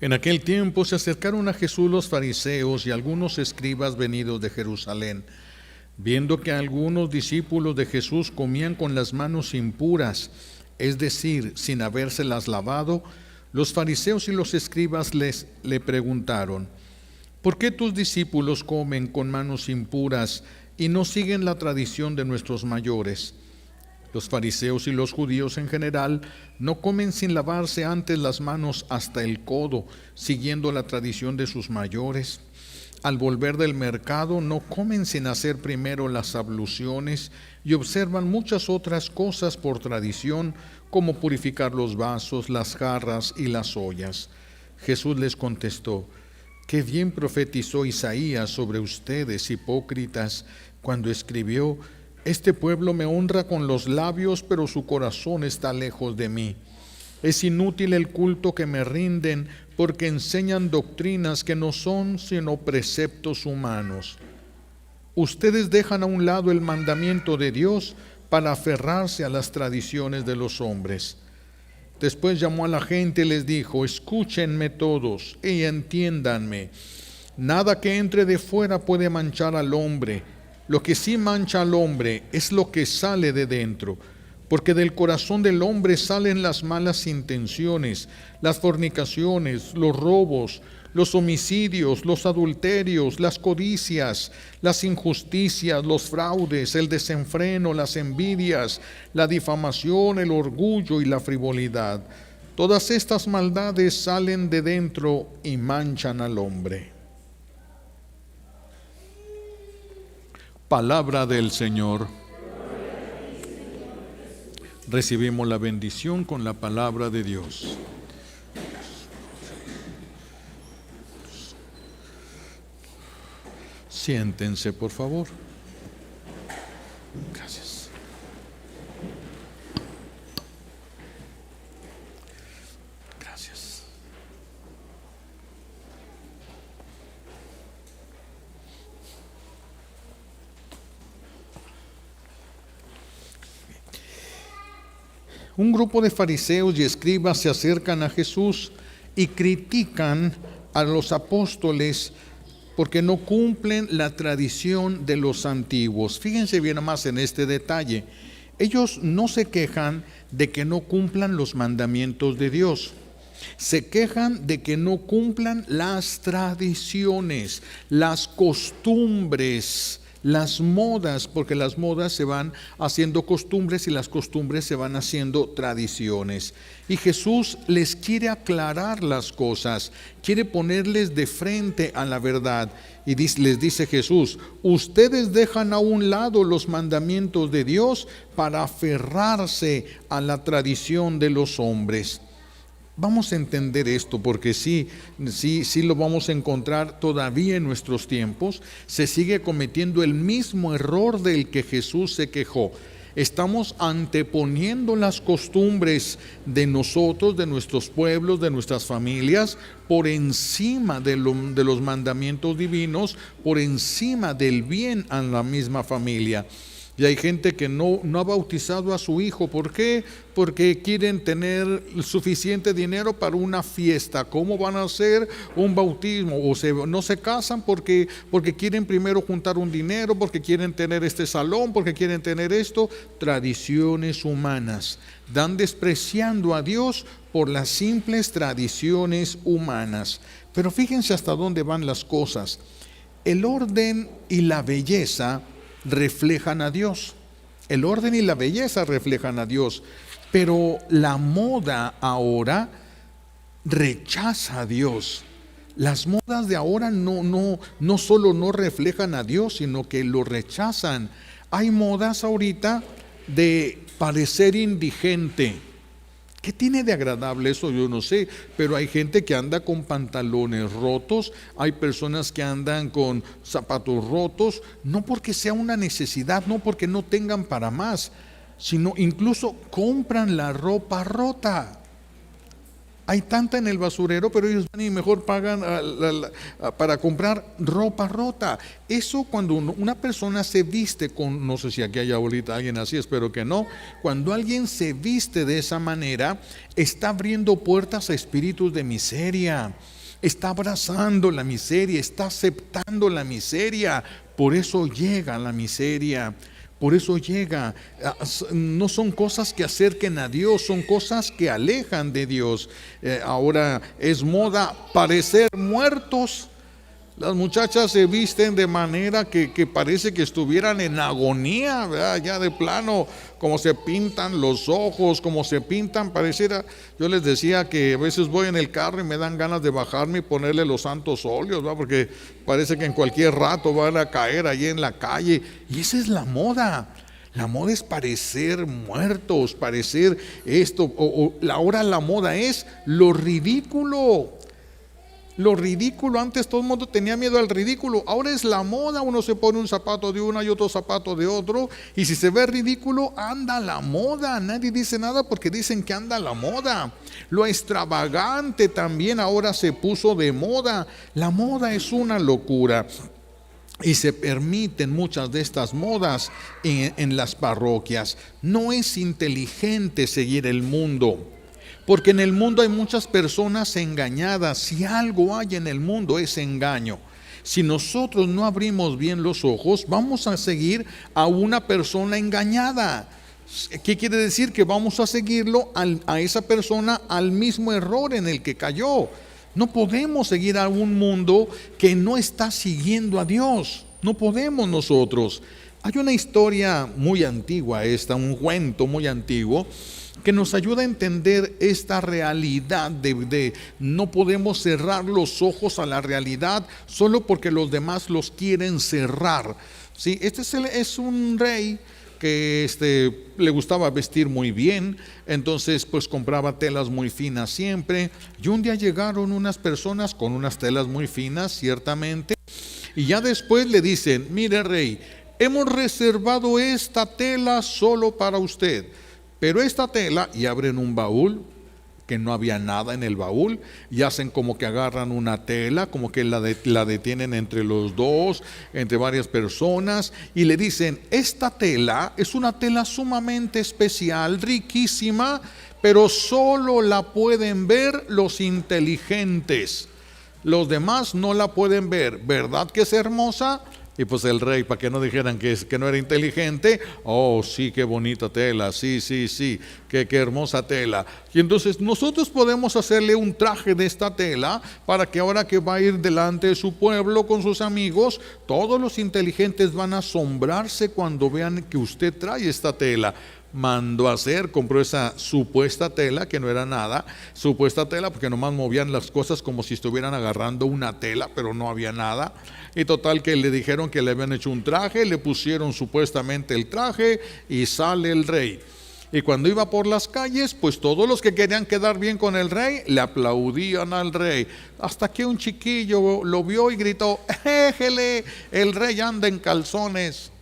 En aquel tiempo se acercaron a Jesús los fariseos y algunos escribas venidos de Jerusalén. Viendo que algunos discípulos de Jesús comían con las manos impuras, es decir, sin habérselas lavado, los fariseos y los escribas le preguntaron: ¿por qué tus discípulos comen con manos impuras y no siguen la tradición de nuestros mayores? Los fariseos y los judíos en general no comen sin lavarse antes las manos hasta el codo, siguiendo la tradición de sus mayores. Al volver del mercado no comen sin hacer primero las abluciones y observan muchas otras cosas por tradición, como purificar los vasos, las jarras y las ollas. Jesús les contestó: qué bien profetizó Isaías sobre ustedes, hipócritas, cuando escribió: este pueblo me honra con los labios, pero su corazón está lejos de mí. Es inútil el culto que me rinden, porque enseñan doctrinas que no son sino preceptos humanos. Ustedes dejan a un lado el mandamiento de Dios para aferrarse a las tradiciones de los hombres. Después llamó a la gente y les dijo: escúchenme todos y entiéndanme. Nada que entre de fuera puede manchar al hombre. Lo que sí mancha al hombre es lo que sale de dentro, porque del corazón del hombre salen las malas intenciones, las fornicaciones, los robos, los homicidios, los adulterios, las codicias, las injusticias, los fraudes, el desenfreno, las envidias, la difamación, el orgullo y la frivolidad. Todas estas maldades salen de dentro y manchan al hombre. Palabra del Señor. Recibimos la bendición con la palabra de Dios. Siéntense, por favor. Gracias. Gracias. Un grupo de fariseos y escribas se acercan a Jesús y critican a los apóstoles porque no cumplen la tradición de los antiguos. Fíjense bien más en este detalle. Ellos no se quejan de que no cumplan los mandamientos de Dios. Se quejan de que no cumplan las tradiciones, las costumbres, las modas, porque las modas se van haciendo costumbres y las costumbres se van haciendo tradiciones. Y Jesús les quiere aclarar las cosas, quiere ponerles de frente a la verdad. Y les dice Jesús: ustedes dejan a un lado los mandamientos de Dios para aferrarse a la tradición de los hombres. Vamos a entender esto, porque sí lo vamos a encontrar todavía en nuestros tiempos. Se sigue cometiendo el mismo error del que Jesús se quejó. Estamos anteponiendo las costumbres de nosotros, de nuestros pueblos, de nuestras familias, por encima de los mandamientos divinos, por encima del bien a la misma familia. Y hay gente que no ha bautizado a su hijo. ¿Por qué? Porque quieren tener suficiente dinero para una fiesta. ¿Cómo van a hacer un bautismo? No se casan porque quieren primero juntar un dinero, porque quieren tener este salón, porque quieren tener esto. Tradiciones humanas. Dan despreciando a Dios por las simples tradiciones humanas. Pero fíjense hasta dónde van las cosas. El orden y la belleza reflejan a Dios. El orden y la belleza reflejan a Dios, pero la moda ahora rechaza a Dios. Las modas de ahora no solo no reflejan a Dios, sino que lo rechazan. Hay modas ahorita de parecer indigente. ¿Qué tiene de agradable eso? Yo no sé, pero hay gente que anda con pantalones rotos, hay personas que andan con zapatos rotos, no porque sea una necesidad, no porque no tengan para más, sino incluso compran la ropa rota. Hay tanta en el basurero, pero ellos van y mejor pagan para comprar ropa rota. Eso cuando una persona se viste con, no sé si aquí hay ahorita alguien así, espero que no. Cuando alguien se viste de esa manera, está abriendo puertas a espíritus de miseria. Está abrazando la miseria, está aceptando la miseria. Por eso llega la miseria. Por eso llega, no son cosas que acerquen a Dios, son cosas que alejan de Dios. Ahora es moda parecer muertos. Las muchachas se visten de manera que parece que estuvieran en agonía, ¿verdad? Ya de plano, como se pintan los ojos, como se pintan, pareciera. Yo les decía que a veces voy en el carro y me dan ganas de bajarme y ponerle los santos óleos, ¿verdad? Porque parece que en cualquier rato van a caer allí en la calle. Y esa es la moda. La moda es parecer muertos, parecer esto. Ahora la moda es lo ridículo. Lo ridículo, antes todo el mundo tenía miedo al ridículo, ahora es la moda, uno se pone un zapato de una y otro zapato de otro, y si se ve ridículo, anda la moda, nadie dice nada porque dicen que anda la moda. Lo extravagante también ahora se puso de moda, la moda es una locura. Y se permiten muchas de estas modas en las parroquias. No es inteligente seguir el mundo. Porque en el mundo hay muchas personas engañadas. Si algo hay en el mundo es engaño. Si nosotros no abrimos bien los ojos, vamos a seguir a una persona engañada. ¿Qué quiere decir? Que vamos a seguirlo a esa persona al mismo error en el que cayó. No podemos seguir a un mundo que no está siguiendo a Dios. No podemos nosotros. Hay una historia muy antigua un cuento muy antiguo, que nos ayuda a entender esta realidad de no podemos cerrar los ojos a la realidad solo porque los demás los quieren cerrar. ¿Sí? Este es un rey que le gustaba vestir muy bien, entonces pues compraba telas muy finas siempre, y un día llegaron unas personas con unas telas muy finas, ciertamente, y ya después le dicen: mire rey, hemos reservado esta tela solo para usted. Pero esta tela, y abren un baúl, que no había nada en el baúl, y hacen como que agarran una tela, como que la detienen entre los dos, entre varias personas, y le dicen: esta tela es una tela sumamente especial, riquísima, pero solo la pueden ver los inteligentes. Los demás no la pueden ver. ¿Verdad que es hermosa? Y pues el rey, para que no dijeran que no era inteligente: oh sí, qué bonita tela, sí, qué hermosa tela. Y entonces nosotros podemos hacerle un traje de esta tela para que ahora que va a ir delante de su pueblo con sus amigos, todos los inteligentes van a asombrarse cuando vean que usted trae esta tela. Mandó a hacer, compró esa supuesta tela, que no era nada, supuesta tela, porque nomás movían las cosas como si estuvieran agarrando una tela, pero no había nada. Y total que le dijeron que le habían hecho un traje, le pusieron supuestamente el traje y sale el rey. Y cuando iba por las calles, pues todos los que querían quedar bien con el rey le aplaudían al rey, hasta que un chiquillo lo vio y gritó: ¡éjele! El rey anda en calzones.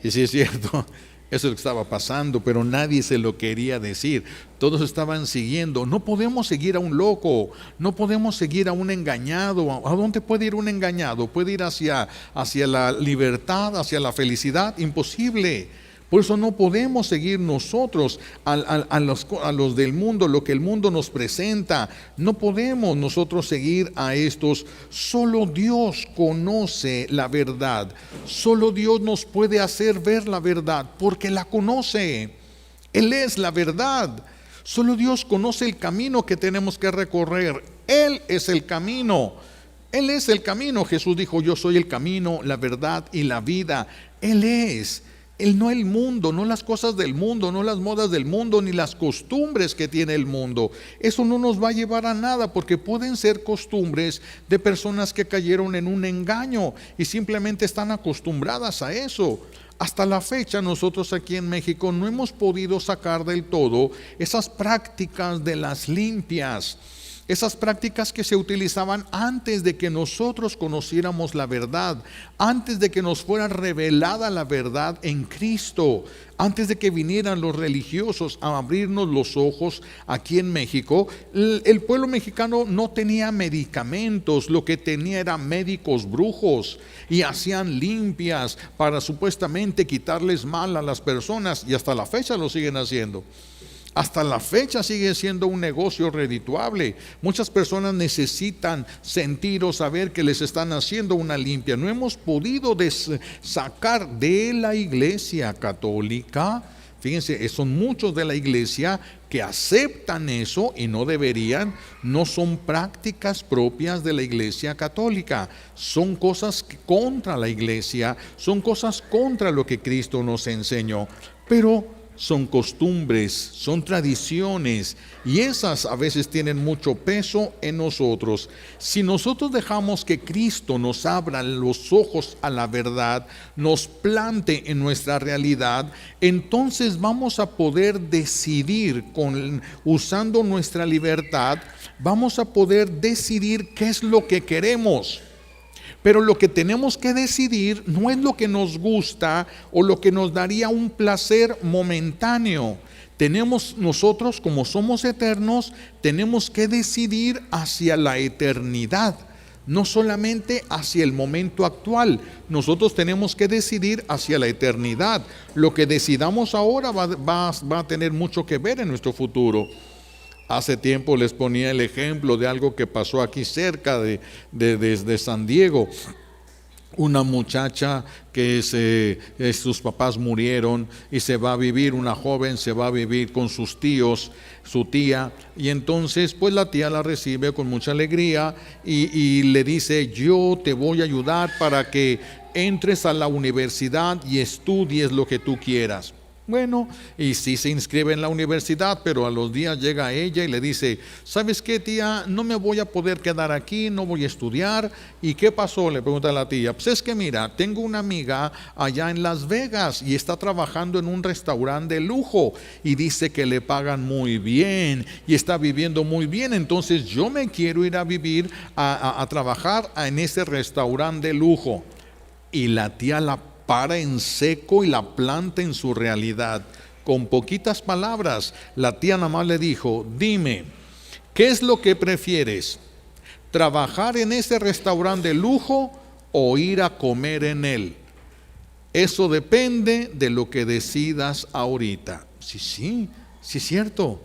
Y sí es cierto, eso es lo que estaba pasando, pero nadie se lo quería decir. Todos estaban siguiendo. No podemos seguir a un loco, no podemos seguir a un engañado. ¿A dónde puede ir un engañado? ¿Puede ir hacia la libertad, hacia la felicidad? Imposible. Por eso no podemos seguir nosotros a los del mundo, lo que el mundo nos presenta. No podemos nosotros seguir a estos. Solo Dios conoce la verdad. Solo Dios nos puede hacer ver la verdad, porque la conoce. Él es la verdad. Solo Dios conoce el camino que tenemos que recorrer. Él es el camino. Él es el camino. Jesús dijo: yo soy el camino, la verdad y la vida. Él es. Él no el mundo, no las cosas del mundo, no las modas del mundo, ni las costumbres que tiene el mundo. Eso no nos va a llevar a nada, porque pueden ser costumbres de personas que cayeron en un engaño y simplemente están acostumbradas a eso. Hasta la fecha nosotros aquí en México no hemos podido sacar del todo esas prácticas de las limpias. Esas prácticas que se utilizaban antes de que nosotros conociéramos la verdad, antes de que nos fuera revelada la verdad en Cristo, antes de que vinieran los religiosos a abrirnos los ojos aquí en México. El pueblo mexicano no tenía medicamentos, lo que tenía eran médicos brujos y hacían limpias para supuestamente quitarles mal a las personas, y hasta la fecha lo siguen haciendo. Hasta la fecha sigue siendo un negocio redituable. Muchas personas necesitan sentir o saber que les están haciendo una limpia. No hemos podido sacar de la iglesia católica. Fíjense, son muchos de la iglesia que aceptan eso y no deberían. No son prácticas propias de la iglesia católica. Son cosas contra la iglesia, son cosas contra lo que Cristo nos enseñó. Pero son costumbres, son tradiciones, y esas a veces tienen mucho peso en nosotros. Si nosotros dejamos que Cristo nos abra los ojos a la verdad, nos plante en nuestra realidad, entonces vamos a poder decidir, usando nuestra libertad, vamos a poder decidir qué es lo que queremos. Pero lo que tenemos que decidir no es lo que nos gusta o lo que nos daría un placer momentáneo. Nosotros, como somos eternos, tenemos que decidir hacia la eternidad, no solamente hacia el momento actual. Nosotros tenemos que decidir hacia la eternidad. Lo que decidamos ahora va a tener mucho que ver en nuestro futuro. Hace tiempo les ponía el ejemplo de algo que pasó aquí cerca desde San Diego. Una muchacha que sus papás murieron y se va a vivir, una joven se va a vivir con sus tíos, su tía, y entonces pues la tía la recibe con mucha alegría y le dice: yo te voy a ayudar para que entres a la universidad y estudies lo que tú quieras. Bueno, y sí se inscribe en la universidad, pero a los días llega ella y le dice: ¿sabes qué, tía? No me voy a poder quedar aquí, no voy a estudiar. ¿Y qué pasó?, le pregunta a la tía. Pues es que mira, tengo una amiga allá en Las Vegas y está trabajando en un restaurante de lujo y dice que le pagan muy bien y está viviendo muy bien. Entonces yo me quiero ir a vivir, a trabajar en ese restaurante de lujo. Y la tía la para en seco y la planta en su realidad. Con poquitas palabras, la tía nada más le dijo: dime, ¿qué es lo que prefieres? ¿Trabajar en ese restaurante de lujo o ir a comer en él? Eso depende de lo que decidas ahorita. Sí, es cierto.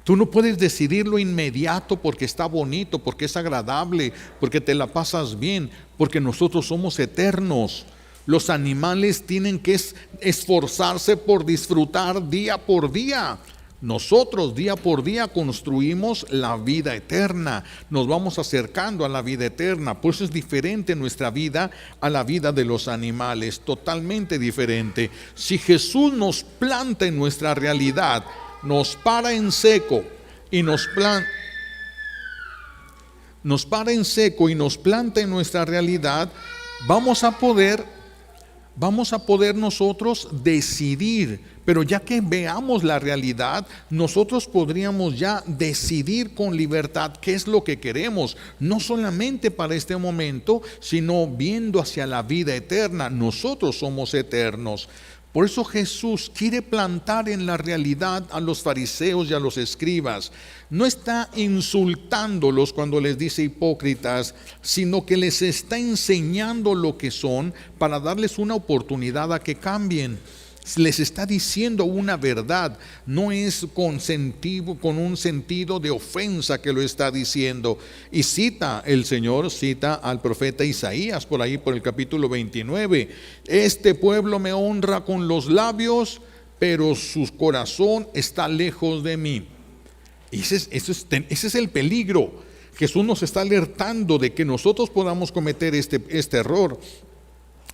Tú no puedes decidirlo inmediato porque está bonito, porque es agradable, porque te la pasas bien, porque nosotros somos eternos. Los animales tienen que esforzarse por disfrutar día por día. Nosotros día por día construimos la vida eterna, nos vamos acercando a la vida eterna. Por eso es diferente nuestra vida a la vida de los animales, totalmente diferente. Si Jesús nos planta en nuestra realidad, nos para en seco y nos planta en nuestra realidad, vamos a poder nosotros decidir. Pero ya que veamos la realidad, nosotros podríamos ya decidir con libertad qué es lo que queremos, no solamente para este momento, sino viendo hacia la vida eterna. Nosotros somos eternos. Por eso Jesús quiere plantar en la realidad a los fariseos y a los escribas. No está insultándolos cuando les dice hipócritas, sino que les está enseñando lo que son para darles una oportunidad a que cambien. Les está diciendo una verdad, no es con un sentido de ofensa que lo está diciendo. Y el Señor cita al profeta Isaías por ahí, por el capítulo 29. Este pueblo me honra con los labios, pero su corazón está lejos de mí. Y ese es el peligro. Jesús nos está alertando de que nosotros podamos cometer este error.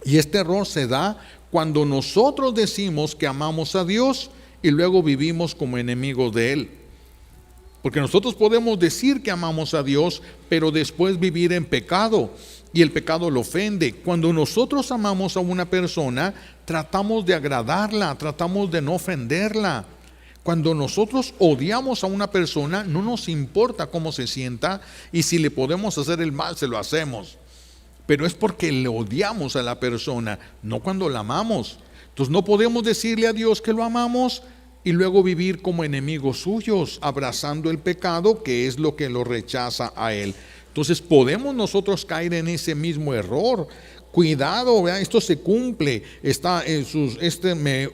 Y este error se da cuando nosotros decimos que amamos a Dios y luego vivimos como enemigos de Él. Porque nosotros podemos decir que amamos a Dios, pero después vivir en pecado, y el pecado lo ofende. Cuando nosotros amamos a una persona, tratamos de agradarla, tratamos de no ofenderla. Cuando nosotros odiamos a una persona, no nos importa cómo se sienta, y si le podemos hacer el mal, se lo hacemos. Pero es porque le odiamos a la persona, no cuando la amamos. Entonces no podemos decirle a Dios que lo amamos y luego vivir como enemigos suyos, abrazando el pecado, que es lo que lo rechaza a Él. Entonces podemos nosotros caer en ese mismo error. Cuidado, ¿verdad? Esto se cumple.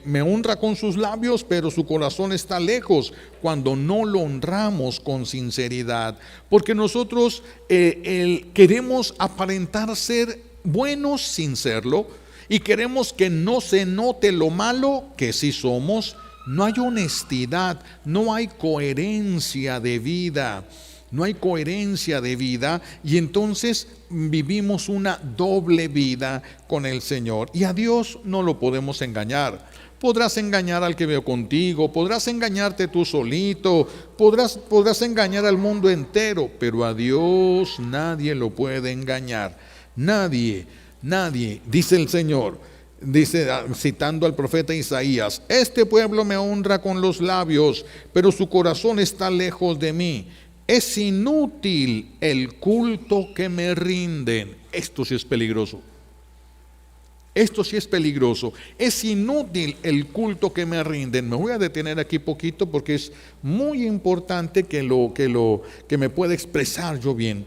Me honra con sus labios, pero su corazón está lejos, cuando no lo honramos con sinceridad. Porque nosotros queremos aparentar ser buenos sin serlo, y queremos que no se note lo malo que sí somos. No hay honestidad, no hay coherencia de vida. No hay coherencia de vida, y entonces vivimos una doble vida con el Señor. Y a Dios no lo podemos engañar. Podrás engañar al que veo contigo, podrás engañarte tú solito, podrás engañar al mundo entero, pero a Dios nadie lo puede engañar. Nadie, dice el Señor. Dice, citando al profeta Isaías: este pueblo me honra con los labios, pero su corazón está lejos de mí. Es inútil el culto que me rinden. Esto sí es peligroso. Esto sí es peligroso. Es inútil el culto que me rinden. Me voy a detener aquí poquito porque es muy importante que me pueda expresar yo bien.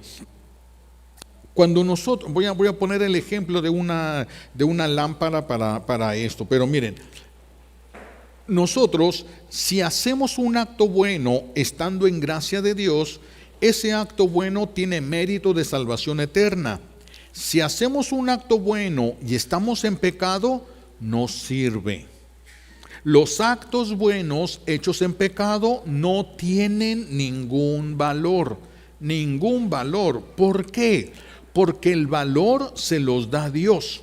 Cuando nosotros, voy a poner el ejemplo de una lámpara para esto, pero miren. Nosotros, si hacemos un acto bueno estando en gracia de Dios, ese acto bueno tiene mérito de salvación eterna. Si hacemos un acto bueno y estamos en pecado, no sirve. Los actos buenos hechos en pecado no tienen ningún valor. Ningún valor. ¿Por qué? Porque el valor se los da Dios.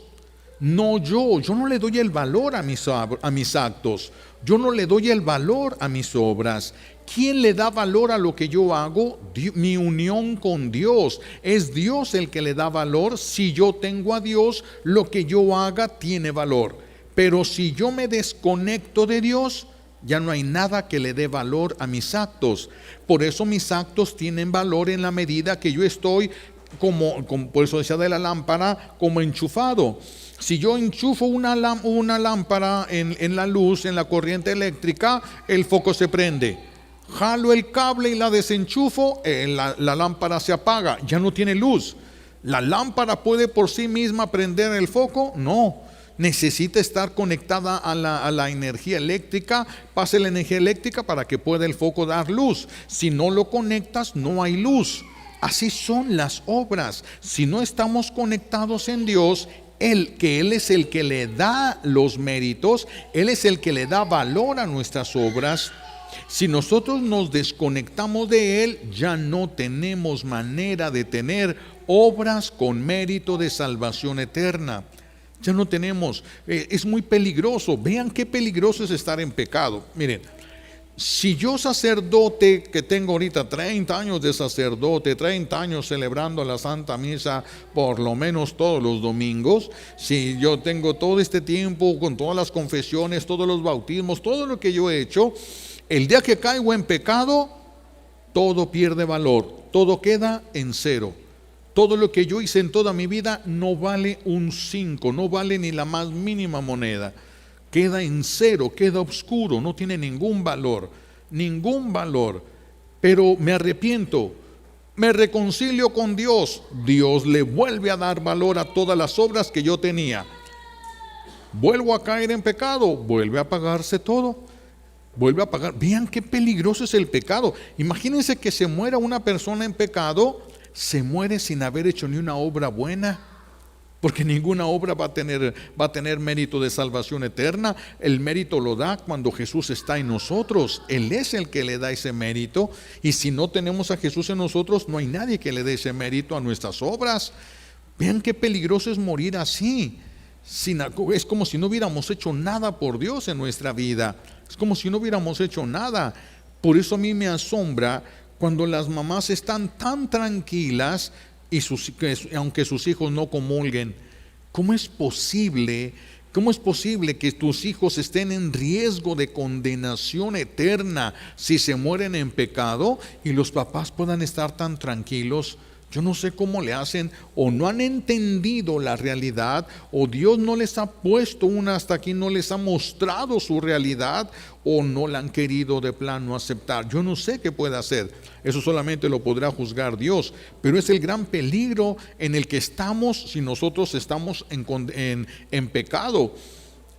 No yo no le doy el valor a mis actos. Yo no le doy el valor a mis obras. ¿Quién le da valor a lo que yo hago? Mi unión con Dios. Es Dios el que le da valor. Si yo tengo a Dios, lo que yo haga tiene valor. Pero si yo me desconecto de Dios, ya no hay nada que le dé valor a mis actos. Por eso mis actos tienen valor en la medida que yo estoy, por eso decía de la lámpara, como enchufado. Si yo enchufo una lámpara en la luz, en la corriente eléctrica, el foco se prende. Jalo el cable y la desenchufo, la lámpara se apaga, ya no tiene luz. ¿La lámpara puede por sí misma prender el foco? No. Necesita estar conectada a la energía eléctrica. Pase la energía eléctrica para que pueda el foco dar luz. Si no lo conectas, no hay luz. Así son las obras. Si no estamos conectados en Dios, Él es el que le da los méritos, Él es el que le da valor a nuestras obras. Si nosotros nos desconectamos de Él, ya no tenemos manera de tener obras con mérito de salvación eterna. Ya no tenemos. Es muy peligroso. Vean qué peligroso es estar en pecado. Miren, si yo, sacerdote, que tengo ahorita 30 años de sacerdote, 30 años celebrando la Santa Misa por lo menos todos los domingos, si yo tengo todo este tiempo con todas las confesiones, todos los bautismos, todo lo que yo he hecho, el día que caigo en pecado, todo pierde valor, todo queda en cero. Todo lo que yo hice en toda mi vida no vale un 5, no vale ni la más mínima moneda. Queda en cero, queda oscuro, no tiene ningún valor. Pero me arrepiento, me reconcilio con Dios. Dios le vuelve a dar valor a todas las obras que yo tenía. Vuelvo a caer en pecado, vuelve a apagarse todo. Vuelve a apagar. Vean qué peligroso es el pecado. Imagínense que se muera una persona en pecado, se muere sin haber hecho ni una obra buena. Porque ninguna obra va a tener mérito de salvación eterna. El mérito lo da cuando Jesús está en nosotros. Él es el que le da ese mérito. Y si no tenemos a Jesús en nosotros, no hay nadie que le dé ese mérito a nuestras obras. Vean qué peligroso es morir así. Es como si no hubiéramos hecho nada por Dios en nuestra vida. Es como si no hubiéramos hecho nada. Por eso a mí me asombra cuando las mamás están tan tranquilas, aunque sus hijos no comulguen. ¿Cómo es posible ¿Cómo es posible que tus hijos estén en riesgo de condenación eterna si se mueren en pecado y los papás puedan estar tan tranquilos? Yo no sé cómo le hacen, o no han entendido la realidad, o Dios no les ha puesto una hasta aquí, no les ha mostrado su realidad, o no la han querido de plano aceptar. Yo no sé qué puede hacer, eso solamente lo podrá juzgar Dios, pero es el gran peligro en el que estamos si nosotros estamos en pecado.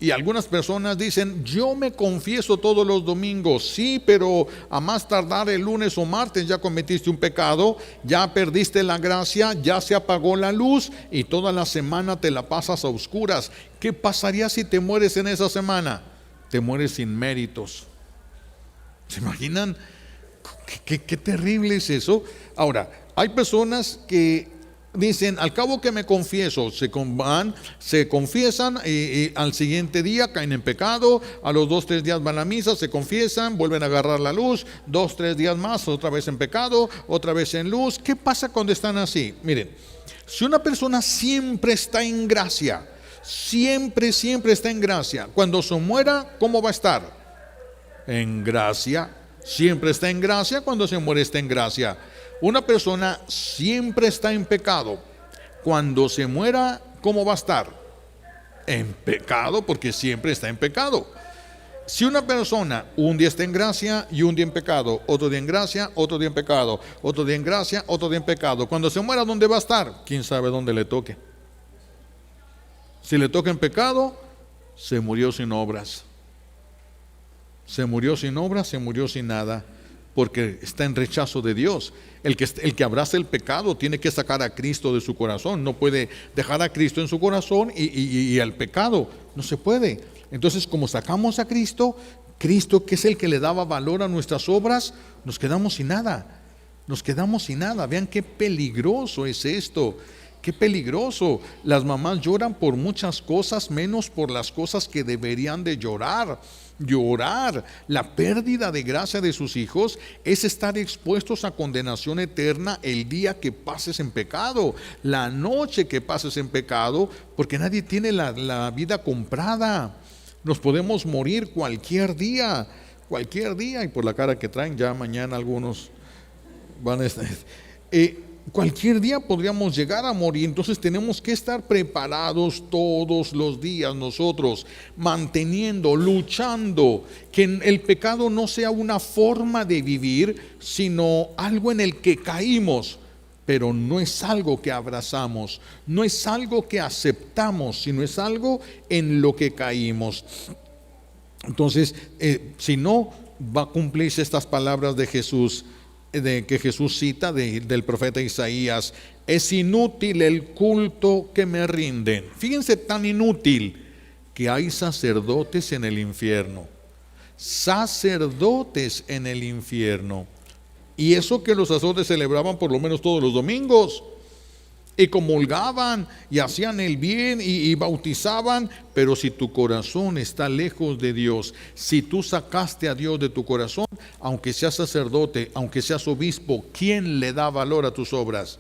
Y algunas personas dicen, yo me confieso todos los domingos. Sí, pero a más tardar el lunes o martes ya cometiste un pecado, ya perdiste la gracia, ya se apagó la luz y toda la semana te la pasas a oscuras. ¿Qué pasaría si te mueres en esa semana? Te mueres sin méritos. ¿Se imaginan? Qué terrible es eso. Ahora, hay personas que dicen, al cabo que me confieso, se confiesan y al siguiente día caen en pecado, a los 2-3 días van a misa, se confiesan, vuelven a agarrar la luz, 2-3 días más, otra vez en pecado, otra vez en luz. ¿Qué pasa cuando están así? Miren, si una persona siempre está en gracia, siempre está en gracia, cuando se muera, ¿cómo va a estar? En gracia. Siempre está en gracia, cuando se muere está en gracia. Una persona siempre está en pecado. Cuando se muera, ¿cómo va a estar? En pecado, porque siempre está en pecado. Si una persona un día está en gracia y un día en pecado, otro día en gracia, otro día en pecado, otro día en gracia, otro día en pecado, cuando se muera, ¿dónde va a estar? ¿Quién sabe dónde le toque? Si le toca en pecado, se murió sin obras. Se murió sin obras, se murió sin nada, porque está en rechazo de Dios. El que abraza el pecado tiene que sacar a Cristo de su corazón. No puede dejar a Cristo en su corazón y al pecado. No se puede. Entonces, como sacamos a Cristo, Cristo, que es el que le daba valor a nuestras obras, nos quedamos sin nada. Nos quedamos sin nada. Vean qué peligroso es esto. Qué peligroso. Las mamás lloran por muchas cosas, menos por las cosas que deberían de llorar. La pérdida de gracia de sus hijos es estar expuestos a condenación eterna el día que pases en pecado, la noche que pases en pecado, porque nadie tiene la vida comprada. Nos podemos morir cualquier día, y por la cara que traen ya mañana algunos van a estar... Cualquier día podríamos llegar a morir, entonces tenemos que estar preparados todos los días nosotros, manteniendo, luchando, que el pecado no sea una forma de vivir, sino algo en el que caímos, pero no es algo que abrazamos, no es algo que aceptamos, sino es algo en lo que caímos. Entonces, si no, va a cumplirse estas palabras de Jesús, que Jesús cita del profeta Isaías: es inútil el culto que me rinden. Fíjense, tan inútil que hay sacerdotes en el infierno. Sacerdotes en el infierno. Y eso que los sacerdotes celebraban por lo menos todos los domingos, y comulgaban y hacían el bien y bautizaban, pero si tu corazón está lejos de Dios, si tú sacaste a Dios de tu corazón, aunque seas sacerdote, aunque seas obispo, ¿quién le da valor a tus obras?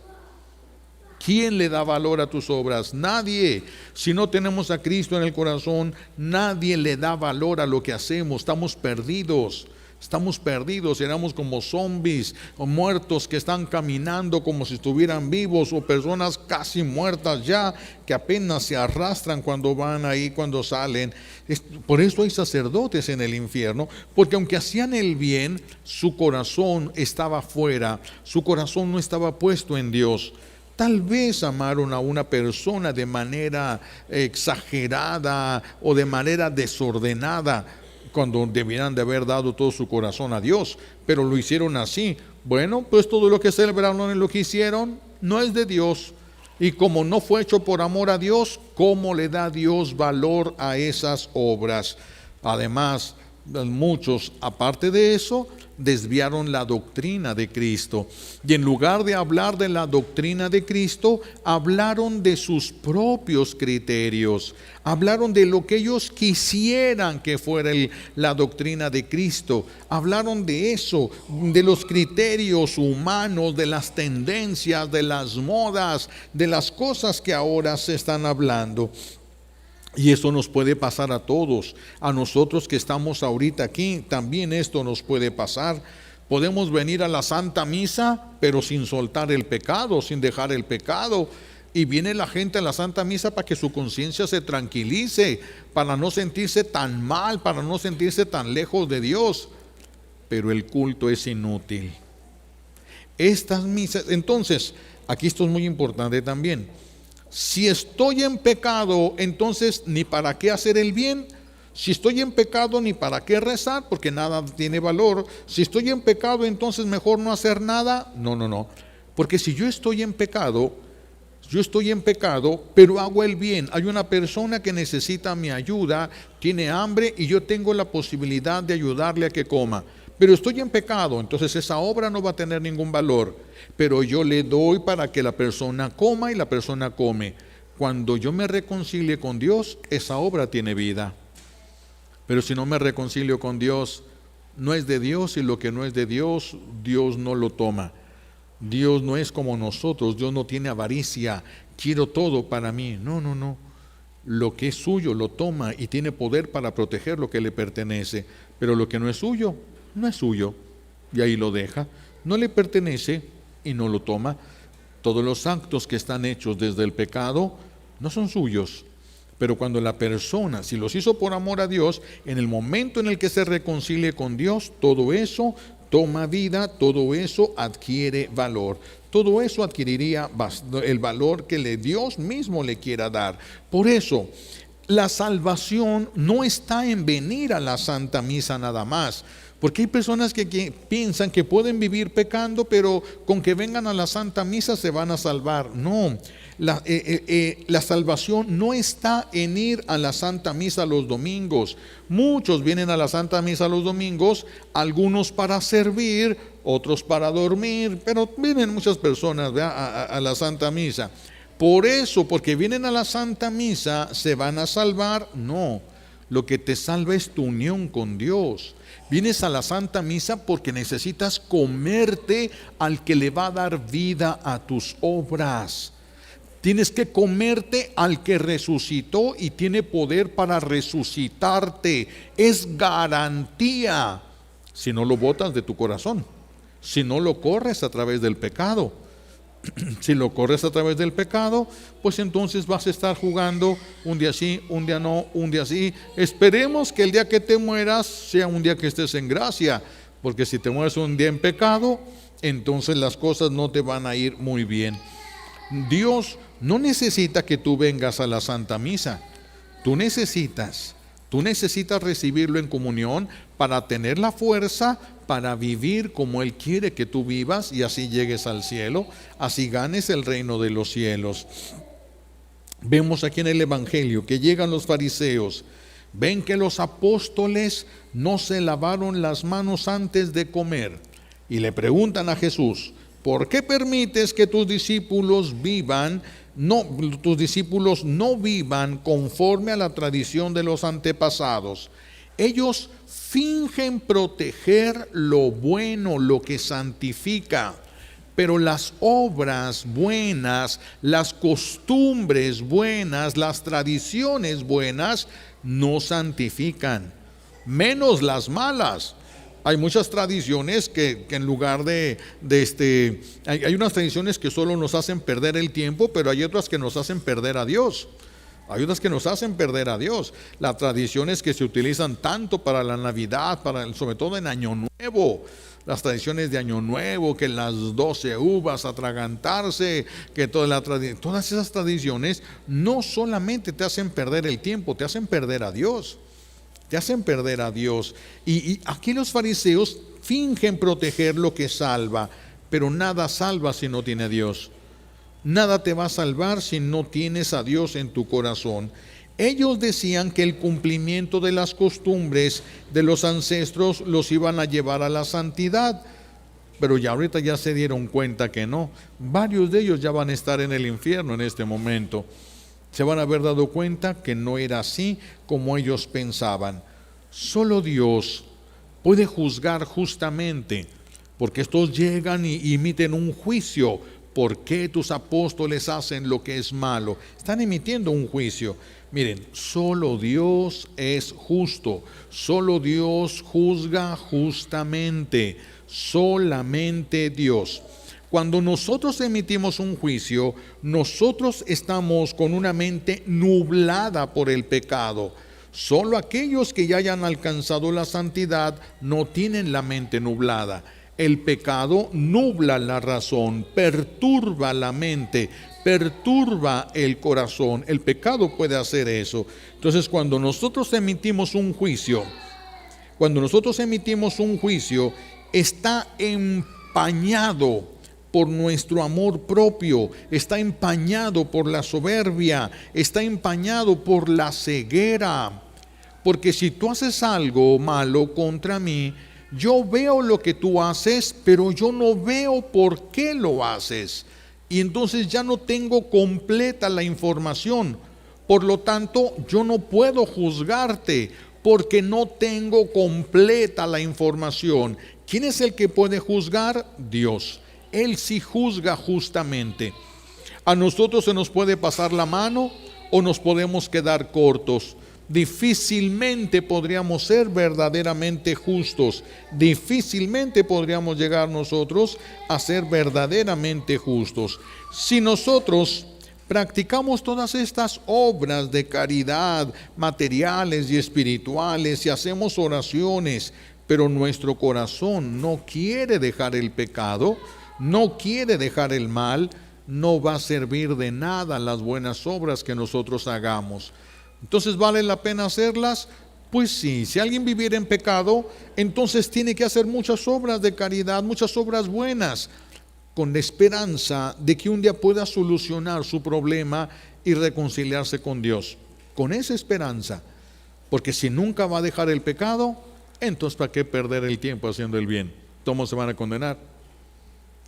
¿Quién le da valor a tus obras? Nadie. Si no tenemos a Cristo en el corazón, nadie le da valor a lo que hacemos. Estamos perdidos. Éramos como zombies o muertos que están caminando como si estuvieran vivos, o personas casi muertas ya que apenas se arrastran cuando van ahí, cuando salen. Por eso hay sacerdotes en el infierno, porque aunque hacían el bien, su corazón estaba fuera, su corazón no estaba puesto en Dios. Tal vez amaron a una persona de manera exagerada o de manera desordenada, cuando debieran de haber dado todo su corazón a Dios, pero lo hicieron así. Bueno, pues todo lo que celebraron y lo que hicieron no es de Dios, y como no fue hecho por amor a Dios, ¿cómo le da Dios valor a esas obras? Además, muchos, aparte de eso, desviaron la doctrina de Cristo, y en lugar de hablar de la doctrina de Cristo, hablaron de sus propios criterios, hablaron de lo que ellos quisieran que fuera la doctrina de Cristo, hablaron de eso, de los criterios humanos, de las tendencias, de las modas, de las cosas que ahora se están hablando. Y eso nos puede pasar a todos. A nosotros que estamos ahorita aquí, también esto nos puede pasar. Podemos venir a la Santa Misa, pero sin soltar el pecado, sin dejar el pecado. Y viene la gente a la Santa Misa para que su conciencia se tranquilice, para no sentirse tan mal, para no sentirse tan lejos de Dios. Pero el culto es inútil. Estas misas, entonces, aquí esto es muy importante también. Si estoy en pecado, entonces ni para qué hacer el bien. Si estoy en pecado, ni para qué rezar, porque nada tiene valor. Si estoy en pecado, entonces mejor no hacer nada. No. Porque si yo estoy en pecado, pero hago el bien. Hay una persona que necesita mi ayuda, tiene hambre y yo tengo la posibilidad de ayudarle a que coma. Pero estoy en pecado, entonces esa obra no va a tener ningún valor. Pero yo le doy para que la persona coma y la persona come. Cuando yo me reconcilie con Dios, esa obra tiene vida. Pero si no me reconcilio con Dios, no es de Dios, y lo que no es de Dios, Dios no lo toma. Dios no es como nosotros, Dios no tiene avaricia, quiero todo para mí. No. Lo que es suyo lo toma y tiene poder para proteger lo que le pertenece. Pero lo que no es suyo, no es suyo. Y ahí lo deja. No le pertenece y no lo toma. Todos los actos que están hechos desde el pecado no son suyos. Pero cuando la persona, si los hizo por amor a Dios, en el momento en el que se reconcilie con Dios, todo eso toma vida, todo eso adquiere valor. Todo eso adquiriría el valor que Dios mismo le quiera dar. Por eso, la salvación no está en venir a la Santa Misa nada más. Porque hay personas que piensan que pueden vivir pecando, pero con que vengan a la Santa Misa se van a salvar. No, la salvación no está en ir a la Santa Misa los domingos. Muchos vienen a la Santa Misa los domingos, algunos para servir, otros para dormir, pero vienen muchas personas a la Santa Misa. Por eso, porque vienen a la Santa Misa, ¿se van a salvar? No, lo que te salva es tu unión con Dios. Vienes a la Santa Misa porque necesitas comerte al que le va a dar vida a tus obras. Tienes que comerte al que resucitó y tiene poder para resucitarte. Es garantía. Si no lo botas de tu corazón, si no lo corres a través del pecado. Si lo corres a través del pecado, pues entonces vas a estar jugando un día sí, un día no, un día sí. Esperemos que el día que te mueras sea un día que estés en gracia, porque si te mueres un día en pecado, entonces las cosas no te van a ir muy bien. Dios no necesita que tú vengas a la Santa Misa. Tú necesitas recibirlo en comunión para tener la fuerza para vivir como Él quiere que tú vivas y así llegues al cielo, así ganes el reino de los cielos. Vemos aquí en el Evangelio que llegan los fariseos, ven que los apóstoles no se lavaron las manos antes de comer y le preguntan a Jesús: ¿por qué permites que tus discípulos no vivan conforme a la tradición de los antepasados? Ellos fingen proteger lo bueno, lo que santifica, pero las obras buenas, las costumbres buenas, las tradiciones buenas no santifican, menos las malas. Hay muchas tradiciones que en lugar hay unas tradiciones que solo nos hacen perder el tiempo, pero hay otras que nos hacen perder a Dios. Hay otras que nos hacen perder a Dios. Las tradiciones que se utilizan tanto para la Navidad, sobre todo en Año Nuevo. Las tradiciones de Año Nuevo, que las 12 uvas, atragantarse, que todas esas tradiciones no solamente te hacen perder el tiempo, te hacen perder a Dios. Te hacen perder a Dios. Y aquí los fariseos fingen proteger lo que salva, pero nada salva si no tiene a Dios. Nada te va a salvar si no tienes a Dios en tu corazón. Ellos decían que el cumplimiento de las costumbres de los ancestros los iban a llevar a la santidad, pero ya ahorita ya se dieron cuenta que no. Varios de ellos ya van a estar en el infierno en este momento. Se van a haber dado cuenta que no era así como ellos pensaban. Solo Dios puede juzgar justamente, porque estos llegan y emiten un juicio ¿por qué tus apóstoles hacen lo que es malo? Están emitiendo un juicio. Miren, solo Dios es justo, solo Dios juzga justamente, solamente Dios. Cuando nosotros emitimos un juicio, nosotros estamos con una mente nublada por el pecado. Solo aquellos que ya hayan alcanzado la santidad no tienen la mente nublada. El pecado nubla la razón, perturba la mente, perturba el corazón. El pecado puede hacer eso. Entonces, cuando nosotros emitimos un juicio, está empañado por nuestro amor propio, está empañado por la soberbia, está empañado por la ceguera. Porque si tú haces algo malo contra mí, yo veo lo que tú haces, pero yo no veo por qué lo haces. Y entonces ya no tengo completa la información. Por lo tanto, yo no puedo juzgarte porque no tengo completa la información. ¿Quién es el que puede juzgar? Dios. Él sí juzga justamente. A nosotros se nos puede pasar la mano o nos podemos quedar cortos. Difícilmente podríamos ser verdaderamente justos. Difícilmente podríamos llegar nosotros a ser verdaderamente justos. Si nosotros practicamos todas estas obras de caridad, materiales y espirituales, y hacemos oraciones, pero nuestro corazón no quiere dejar el pecado, no quiere dejar el mal, no va a servir de nada las buenas obras que nosotros hagamos. Entonces, ¿vale la pena hacerlas? Pues sí, si alguien viviera en pecado, entonces tiene que hacer muchas obras de caridad, muchas obras buenas, con la esperanza de que un día pueda solucionar su problema y reconciliarse con Dios. Con esa esperanza, porque si nunca va a dejar el pecado, entonces ¿para qué perder el tiempo haciendo el bien? ¿Todos se van a condenar?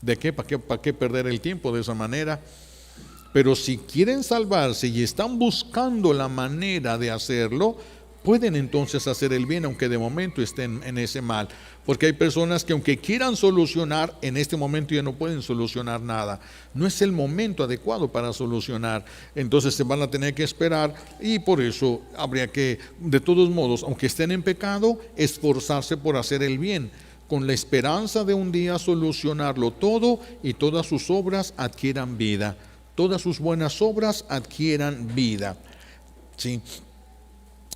¿De qué? ¿Para qué perder el tiempo de esa manera? Pero si quieren salvarse y están buscando la manera de hacerlo, pueden entonces hacer el bien, aunque de momento estén en ese mal. Porque hay personas que aunque quieran solucionar, en este momento ya no pueden solucionar nada. No es el momento adecuado para solucionar. Entonces se van a tener que esperar, y por eso habría que, de todos modos, aunque estén en pecado, esforzarse por hacer el bien, con la esperanza de un día solucionarlo todo y todas sus obras adquieran vida. Todas sus buenas obras adquieran vida. ¿Sí?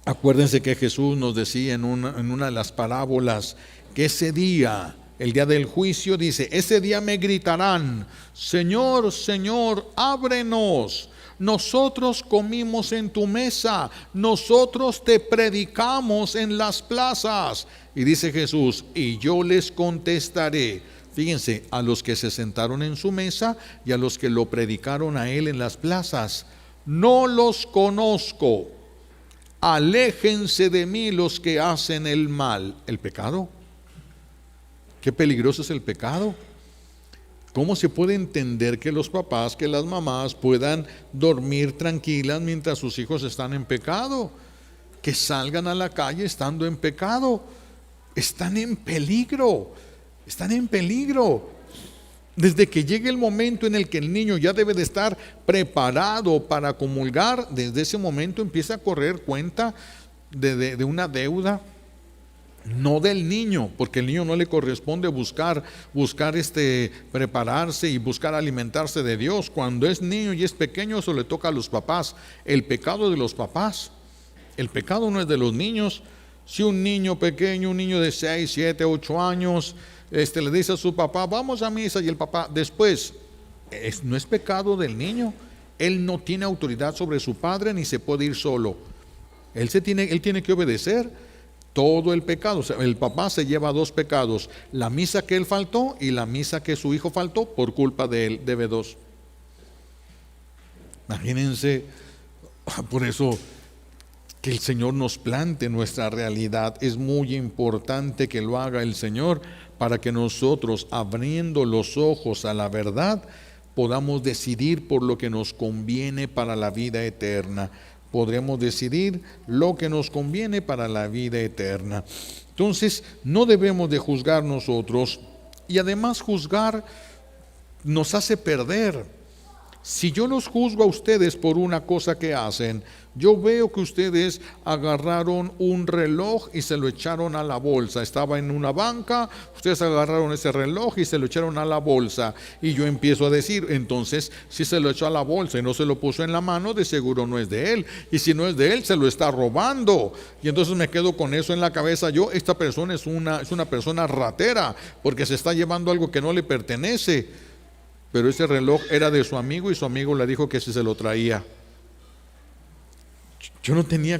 Acuérdense que Jesús nos decía en una de las parábolas que ese día, el día del juicio, dice: ese día me gritarán: Señor, Señor, ábrenos. Nosotros comimos en tu mesa, nosotros te predicamos en las plazas. Y dice Jesús: y yo les contestaré. Fíjense, a los que se sentaron en su mesa y a los que lo predicaron a él en las plazas: no los conozco, aléjense de mí los que hacen el mal. El pecado. Qué peligroso es el pecado. ¿Cómo se puede entender que los papás, que las mamás puedan dormir tranquilas mientras sus hijos están en pecado? Que salgan a la calle estando en pecado. Están en peligro. Están en peligro. Desde que llegue el momento en el que el niño ya debe de estar preparado para comulgar, desde ese momento empieza a correr cuenta de una deuda, no del niño, porque el niño no le corresponde buscar prepararse y buscar alimentarse de Dios. Cuando es niño y es pequeño, eso le toca a los papás. El pecado de los papás, el pecado no es de los niños. Si un niño pequeño, un niño de 6, 7, 8 años, le dice a su papá: vamos a misa, y el papá después, no es pecado del niño. Él no tiene autoridad sobre su padre ni se puede ir solo. Él tiene que obedecer. Todo el pecado, o sea, el papá se lleva 2 pecados: la misa que él faltó y la misa que su hijo faltó. Por culpa de él debe 2. Imagínense. Por eso que el Señor nos plante nuestra realidad. Es muy importante que lo haga el Señor, para que nosotros, abriendo los ojos a la verdad, podamos decidir por lo que nos conviene para la vida eterna. Podremos decidir lo que nos conviene para la vida eterna. Entonces, no debemos de juzgar nosotros, y además juzgar nos hace perder. Si yo los juzgo a ustedes por una cosa que hacen, yo veo que ustedes agarraron un reloj y se lo echaron a la bolsa. Estaba en una banca, ustedes agarraron ese reloj y se lo echaron a la bolsa. Y yo empiezo a decir, entonces, si se lo echó a la bolsa y no se lo puso en la mano, de seguro no es de él. Y si no es de él, se lo está robando. Y entonces me quedo con eso en la cabeza. Esta persona es una persona ratera, porque se está llevando algo que no le pertenece. Pero ese reloj era de su amigo y su amigo le dijo que si se lo traía. Yo no tenía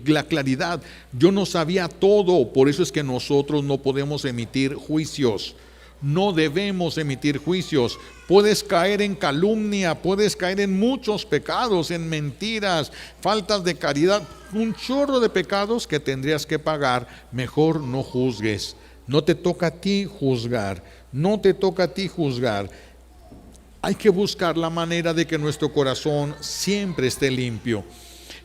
la claridad, yo no sabía todo. Por eso es que nosotros no podemos emitir juicios. No debemos emitir juicios. Puedes caer en calumnia, puedes caer en muchos pecados, en mentiras, faltas de caridad, un chorro de pecados que tendrías que pagar. Mejor no juzgues. No te toca a ti juzgar. No te toca a ti juzgar. Hay que buscar la manera de que nuestro corazón siempre esté limpio.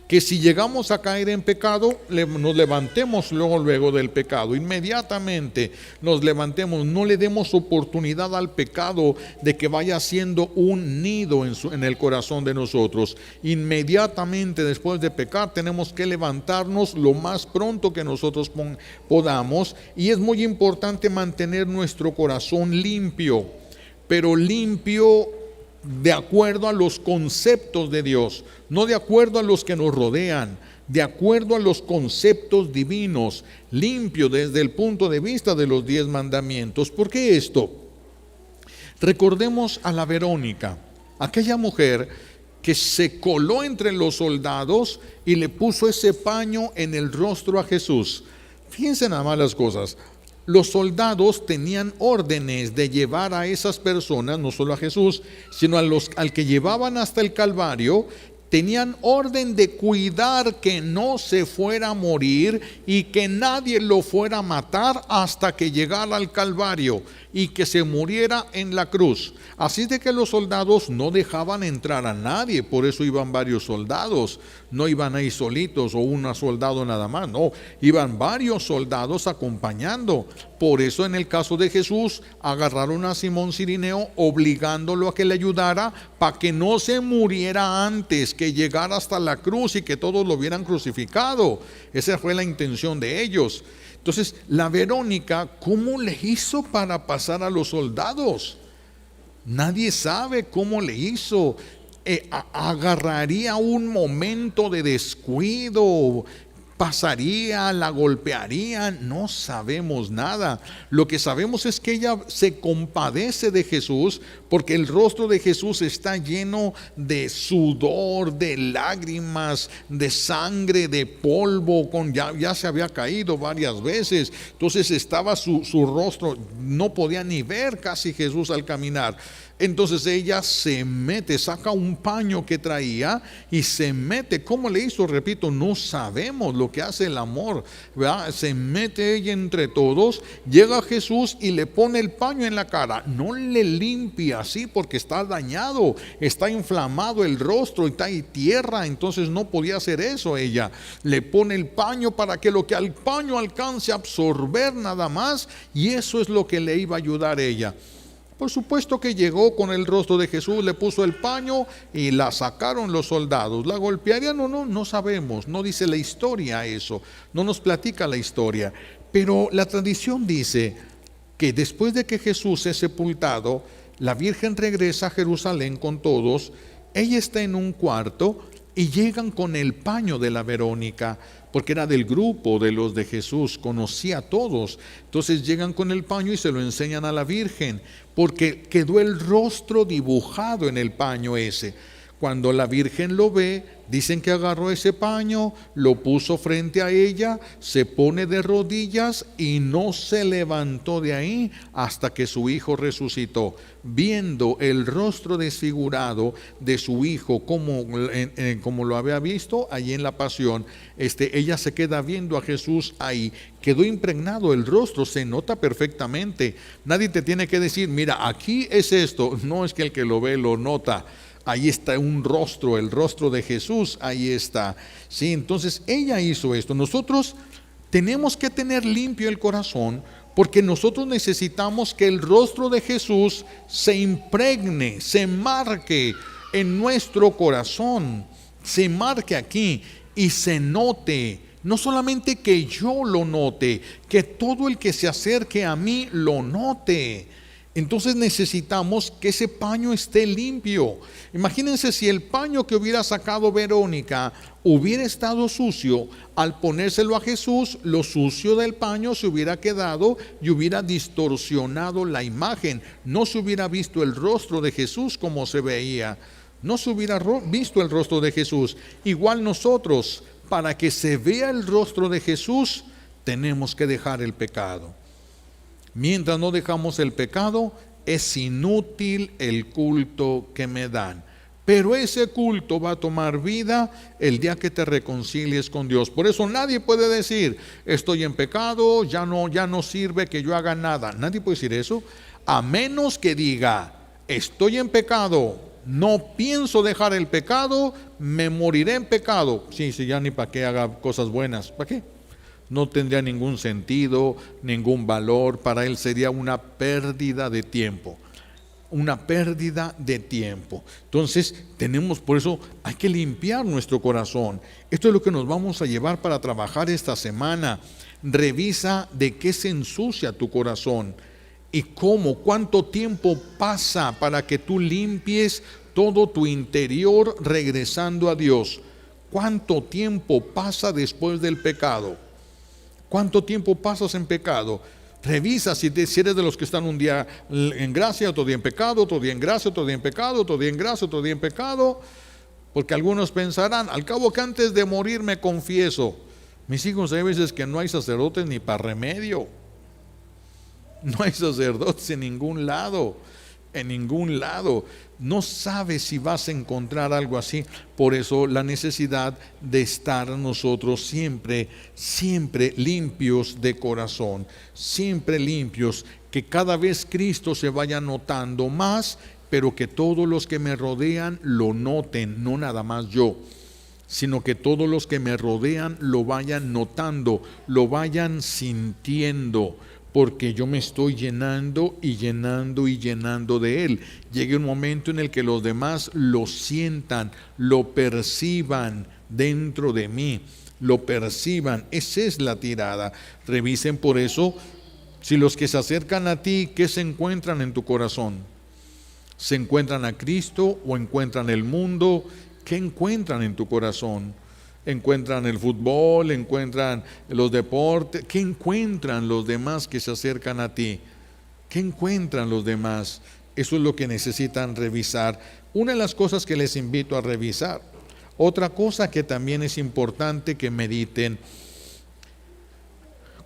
Que si llegamos a caer en pecado, nos levantemos luego del pecado. Inmediatamente nos levantemos. No le demos oportunidad al pecado de que vaya siendo un nido en el corazón de nosotros. Inmediatamente después de pecar tenemos que levantarnos lo más pronto que nosotros podamos. Y es muy importante mantener nuestro corazón limpio, pero limpio de acuerdo a los conceptos de Dios, no de acuerdo a los que nos rodean, de acuerdo a los conceptos divinos, limpio desde el punto de vista de los 10 mandamientos. ¿Por qué esto? Recordemos a la Verónica, aquella mujer que se coló entre los soldados y le puso ese paño en el rostro a Jesús. Fíjense nada más las cosas. Los soldados tenían órdenes de llevar a esas personas, no solo a Jesús, sino al que llevaban hasta el Calvario. Tenían orden de cuidar que no se fuera a morir y que nadie lo fuera a matar hasta que llegara al Calvario y que se muriera en la cruz. Así de que los soldados no dejaban entrar a nadie, por eso iban varios soldados. No iban ahí solitos o un soldado nada más, no, iban varios soldados acompañando. Por eso en el caso de Jesús agarraron a Simón Cirineo obligándolo a que le ayudara para que no se muriera antes, que llegara hasta la cruz y que todos lo hubieran crucificado. Esa fue la intención de ellos. Entonces la Verónica, ¿cómo le hizo para pasar a los soldados? Nadie sabe cómo le hizo. Agarraría un momento de descuido, pasaría, la golpearía, no sabemos nada. Lo que sabemos es que ella se compadece de Jesús, porque el rostro de Jesús está lleno de sudor, de lágrimas, de sangre, de polvo, ya se había caído varias veces. Entonces estaba su rostro, no podía ni ver casi Jesús al caminar. Entonces ella se mete, saca un paño que traía y se mete. ¿Cómo le hizo? Repito, no sabemos lo que hace el amor, ¿verdad? Se mete ella entre todos, llega a Jesús y le pone el paño en la cara. No le limpia así porque está dañado, está inflamado el rostro y está ahí tierra, entonces no podía hacer eso ella. Le pone el paño para que lo que al paño alcance a absorber nada más, y eso es lo que le iba a ayudar ella. Por supuesto que llegó con el rostro de Jesús, le puso el paño y la sacaron los soldados. ¿La golpearían o no? No sabemos, no dice la historia eso, no nos platica la historia. Pero la tradición dice que después de que Jesús es sepultado, la Virgen regresa a Jerusalén con todos, ella está en un cuarto y llegan con el paño de la Verónica, porque era del grupo de los de Jesús, conocía a todos. Entonces llegan con el paño y se lo enseñan a la Virgen, porque quedó el rostro dibujado en el paño ese. Cuando la Virgen lo ve, dicen que agarró ese paño, lo puso frente a ella, se pone de rodillas y no se levantó de ahí hasta que su hijo resucitó. Viendo el rostro desfigurado de su hijo como lo había visto allí en la pasión, ella se queda viendo a Jesús ahí. Quedó impregnado el rostro, se nota perfectamente. Nadie te tiene que decir, mira, aquí es esto. No, es que el que lo ve lo nota. Ahí está un rostro, el rostro de Jesús, ahí está. Sí, entonces ella hizo esto. Nosotros tenemos que tener limpio el corazón, Porque nosotros necesitamos que el rostro de Jesús se impregne, se marque en nuestro corazón, se marque aquí y se note. No solamente que yo lo note, que todo el que se acerque a mí lo note. Entonces necesitamos que ese paño esté limpio. Imagínense si el paño que hubiera sacado Verónica hubiera estado sucio, al ponérselo a Jesús, lo sucio del paño se hubiera quedado y hubiera distorsionado la imagen. No se hubiera visto el rostro de Jesús como se veía. No se hubiera visto el rostro de Jesús. Igual nosotros, para que se vea el rostro de Jesús, tenemos que dejar el pecado. Mientras no dejamos el pecado, es inútil el culto que me dan. Pero ese culto va a tomar vida el día que te reconcilies con Dios. Por eso nadie puede decir, estoy en pecado, ya no sirve que yo haga nada. Nadie puede decir eso, a menos que diga, estoy en pecado, no pienso dejar el pecado, me moriré en pecado. Sí, ya ni para qué haga cosas buenas, ¿para qué? No tendría ningún sentido, ningún valor. Para él sería una pérdida de tiempo. Una pérdida de tiempo. Entonces por eso hay que limpiar nuestro corazón. Esto es lo que nos vamos a llevar para trabajar esta semana. Revisa de qué se ensucia tu corazón y cuánto tiempo pasa para que tú limpies todo tu interior regresando a Dios. ¿Cuánto tiempo pasa después del pecado? ¿Cuánto tiempo pasas en pecado? Revisa si eres de los que están un día en gracia, otro día en pecado, otro día en gracia, otro día en pecado, otro día en gracia, otro día en pecado. Porque algunos pensarán, al cabo que antes de morir me confieso. Mis hijos, hay veces que no hay sacerdotes ni para remedio. No hay sacerdotes en ningún lado. En ningún lado. No sabes si vas a encontrar algo así. Por eso la necesidad de estar nosotros siempre limpios de corazón, siempre limpios, que cada vez Cristo se vaya notando más, pero que todos los que me rodean lo noten, no nada más yo, sino que todos los que me rodean lo vayan notando, lo vayan sintiendo, porque yo me estoy llenando y llenando y llenando de Él. Llegue un momento en el que los demás lo sientan, lo perciban dentro de mí, lo perciban. Esa es la tirada. Revisen por eso, si los que se acercan a ti, ¿qué se encuentran en tu corazón? ¿Se encuentran a Cristo o encuentran el mundo? ¿Qué encuentran en tu corazón? Encuentran el fútbol, encuentran los deportes. ¿Qué encuentran los demás que se acercan a ti? ¿Qué encuentran los demás? Eso es lo que necesitan revisar. Una de las cosas que les invito a revisar. Otra cosa que también es importante que mediten.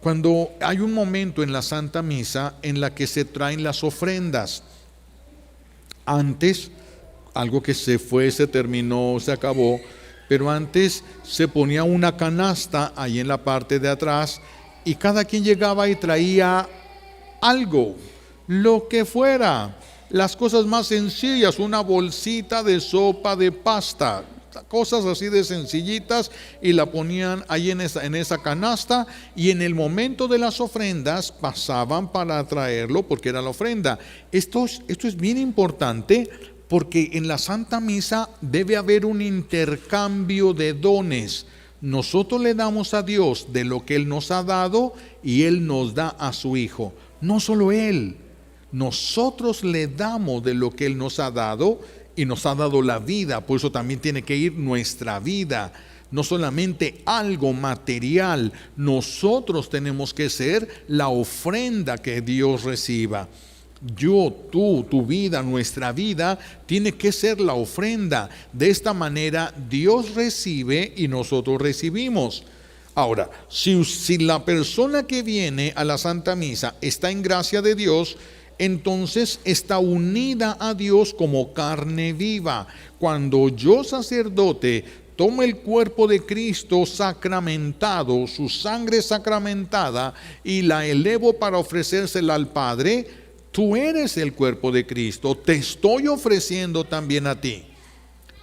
Cuando hay un momento en la Santa Misa en la que se traen las ofrendas. Antes, algo que se terminó, se acabó. Pero antes se ponía una canasta ahí en la parte de atrás y cada quien llegaba y traía algo, lo que fuera, las cosas más sencillas, una bolsita de sopa de pasta, cosas así de sencillitas, y la ponían ahí en esa canasta, y en el momento de las ofrendas pasaban para traerlo porque era la ofrenda. Esto es bien importante. Porque en la Santa Misa debe haber un intercambio de dones. Nosotros le damos a Dios de lo que Él nos ha dado y Él nos da a su Hijo. No solo Él, nosotros le damos de lo que Él nos ha dado y nos ha dado la vida. Por eso también tiene que ir nuestra vida. No solamente algo material, nosotros tenemos que ser la ofrenda que Dios reciba. Yo, tú, tu vida, nuestra vida tiene que ser la ofrenda. De esta manera Dios recibe y nosotros recibimos. Ahora, si la persona que viene a la Santa Misa está en gracia de Dios, entonces está unida a Dios como carne viva. Cuando yo, sacerdote, tomo el cuerpo de Cristo sacramentado, su sangre sacramentada, y la elevo para ofrecérsela al Padre, tú eres el cuerpo de Cristo, te estoy ofreciendo también a ti,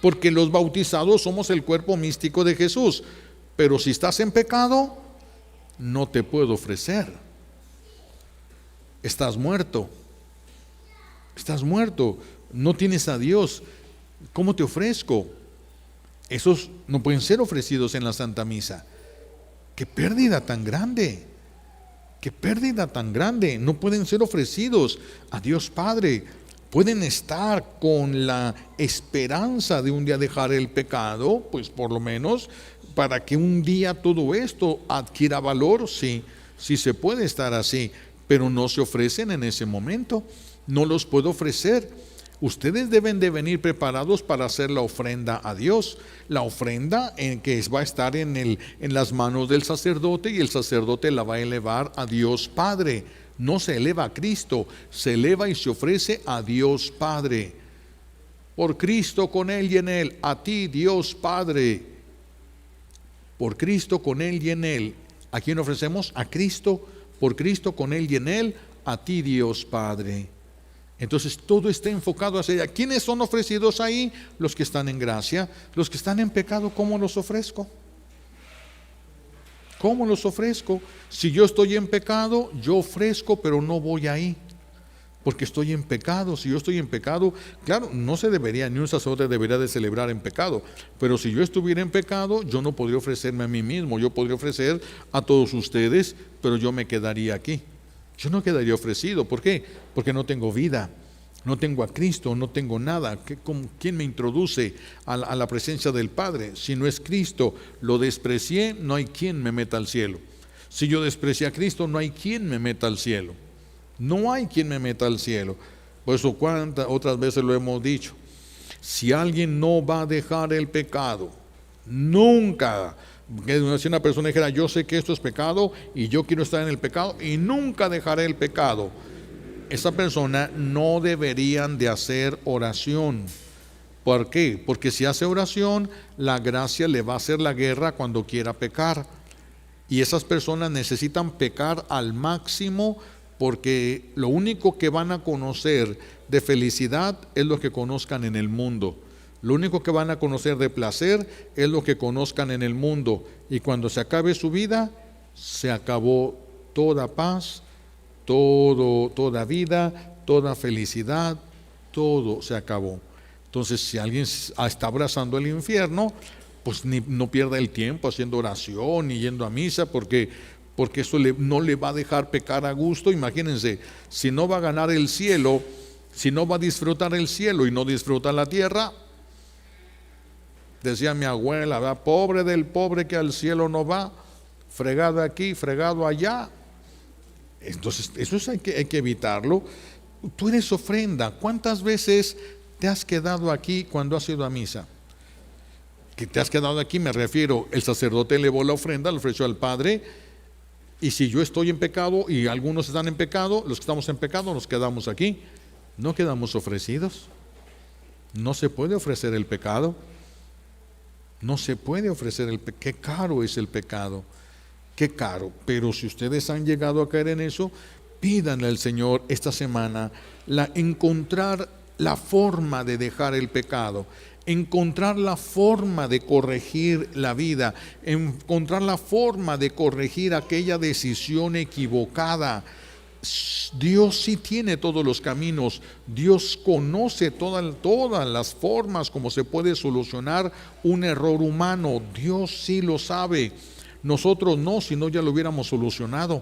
porque los bautizados somos el cuerpo místico de Jesús. Pero si estás en pecado, no te puedo ofrecer. estás muerto. Estás muerto, no tienes a Dios. ¿Cómo te ofrezco? Esos no pueden ser ofrecidos en la Santa Misa. ¡Qué pérdida tan grande! ¡Qué pérdida tan grande! No pueden ser ofrecidos a Dios Padre. Pueden estar con la esperanza de un día dejar el pecado, pues por lo menos para que un día todo esto adquiera valor. Sí, sí se puede estar así, pero no se ofrecen en ese momento. No los puedo ofrecer. Ustedes deben de venir preparados para hacer la ofrenda a Dios. La ofrenda en que va a estar en las manos del sacerdote, y el sacerdote la va a elevar a Dios Padre. No se eleva a Cristo, se eleva y se ofrece a Dios Padre. Por Cristo, con Él y en Él, a ti Dios Padre. Por Cristo, con Él y en Él. ¿A quién ofrecemos? A Cristo. Por Cristo, con Él y en Él, a ti Dios Padre. Entonces todo está enfocado hacia allá. ¿Quiénes son ofrecidos ahí? Los que están en gracia. Los que están en pecado, ¿cómo los ofrezco? ¿Cómo los ofrezco? Si yo estoy en pecado, yo ofrezco, pero no voy ahí, porque estoy en pecado. Si yo estoy en pecado, claro, no se debería, ni un sacerdote debería de celebrar en pecado, pero si yo estuviera en pecado, yo no podría ofrecerme a mí mismo. Yo podría ofrecer a todos ustedes, pero yo me quedaría aquí. Yo no quedaría ofrecido. ¿Por qué? Porque no tengo vida, no tengo a Cristo, no tengo nada. ¿Quién me introduce a la presencia del Padre? Si no es Cristo, lo desprecié, no hay quien me meta al cielo. Si yo desprecié a Cristo, no hay quien me meta al cielo. No hay quien me meta al cielo. Por eso cuántas otras veces lo hemos dicho. Si alguien no va a dejar el pecado, nunca. Si una persona dijera, yo sé que esto es pecado y yo quiero estar en el pecado y nunca dejaré el pecado, esa persona no deberían de hacer oración. ¿Por qué? Porque si hace oración, la gracia le va a hacer la guerra cuando quiera pecar. Y esas personas necesitan pecar al máximo, porque lo único que van a conocer de felicidad es lo que conozcan en el mundo. Lo único que van a conocer de placer es lo que conozcan en el mundo. Y cuando se acabe su vida, se acabó toda paz, toda vida, toda felicidad, todo se acabó. Entonces, si alguien está abrazando el infierno, pues no pierda el tiempo haciendo oración y yendo a misa, porque eso no le va a dejar pecar a gusto. Imagínense, si no va a ganar el cielo, si no va a disfrutar el cielo y no disfruta la tierra. Decía mi abuela, ¿verdad? Pobre del pobre que al cielo no va, fregado aquí, fregado allá. Entonces, eso hay que evitarlo. Tú eres ofrenda. ¿Cuántas veces te has quedado aquí cuando has ido a misa? Que te has quedado aquí, me refiero, el sacerdote elevó la ofrenda, le ofreció al Padre, y si yo estoy en pecado y algunos están en pecado, los que estamos en pecado nos quedamos aquí, no quedamos ofrecidos. No se puede ofrecer el pecado. No se puede ofrecer el pecado. Qué caro es el pecado, qué caro. Pero si ustedes han llegado a caer en eso, pídanle al Señor esta semana encontrar la forma de dejar el pecado, encontrar la forma de corregir la vida, encontrar la forma de corregir aquella decisión equivocada. Dios sí tiene todos los caminos. Dios conoce todas las formas como se puede solucionar un error humano. Dios sí lo sabe. Nosotros no, si no ya lo hubiéramos solucionado.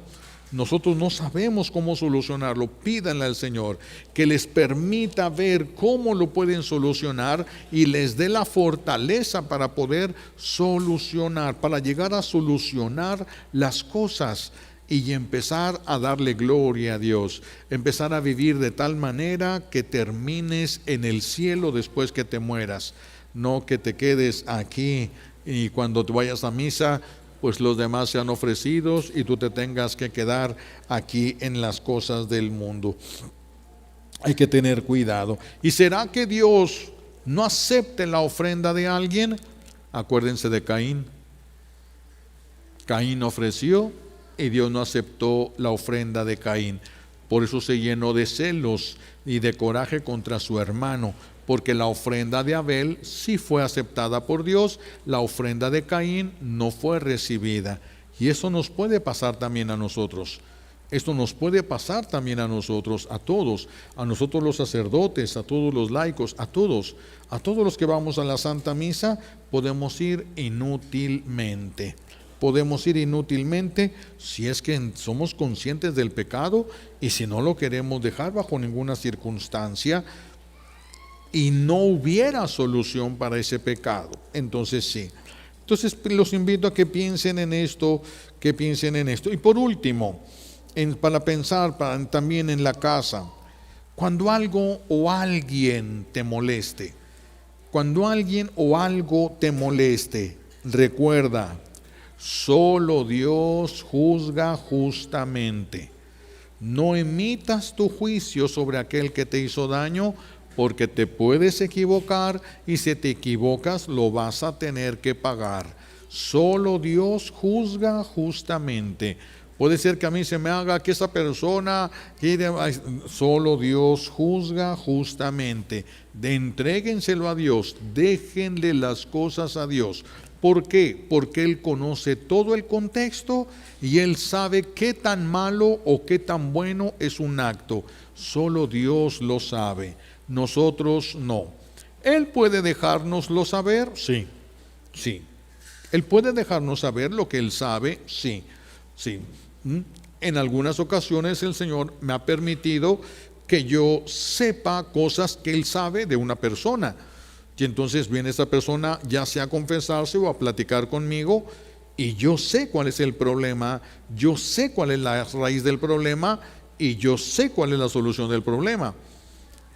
Nosotros no sabemos cómo solucionarlo. Pídanle al Señor que les permita ver cómo lo pueden solucionar y les dé la fortaleza para poder solucionar, para llegar a solucionar las cosas y empezar a darle gloria a Dios, empezar a vivir de tal manera que termines en el cielo después que te mueras, no que te quedes aquí y cuando te vayas a misa pues los demás sean ofrecidos y tú te tengas que quedar aquí en las cosas del mundo. Hay que tener cuidado. ¿Y será que Dios no acepte la ofrenda de alguien? Acuérdense de Caín. Caín ofreció y Dios no aceptó la ofrenda de Caín. Por eso se llenó de celos y de coraje contra su hermano, porque la ofrenda de Abel sí fue aceptada por Dios, la ofrenda de Caín no fue recibida. Y eso nos puede pasar también a nosotros. Esto nos puede pasar también a nosotros, a todos, a nosotros los sacerdotes, a todos los laicos, a todos los que vamos a la Santa Misa, podemos ir inútilmente. Podemos ir inútilmente si es que somos conscientes del pecado y si no lo queremos dejar bajo ninguna circunstancia y no hubiera solución para ese pecado. Entonces sí. Entonces los invito a que piensen en esto, Y por último, para pensar también en la casa, cuando algo o alguien te moleste, recuerda, solo Dios juzga justamente. No emitas tu juicio sobre aquel que te hizo daño, porque te puedes equivocar y si te equivocas lo vas a tener que pagar. Solo Dios juzga justamente. Puede ser que a mí se me haga que esa persona quiere, solo Dios juzga justamente. Entréguenselo a Dios, déjenle las cosas a Dios. ¿Por qué? Porque Él conoce todo el contexto y Él sabe qué tan malo o qué tan bueno es un acto. Solo Dios lo sabe, nosotros no. ¿Él puede dejárnoslo saber? Sí. ¿Él puede dejarnos saber lo que Él sabe? Sí. En algunas ocasiones el Señor me ha permitido que yo sepa cosas que Él sabe de una persona. Y entonces viene esa persona ya sea a confesarse o a platicar conmigo y yo sé cuál es el problema, yo sé cuál es la raíz del problema y yo sé cuál es la solución del problema.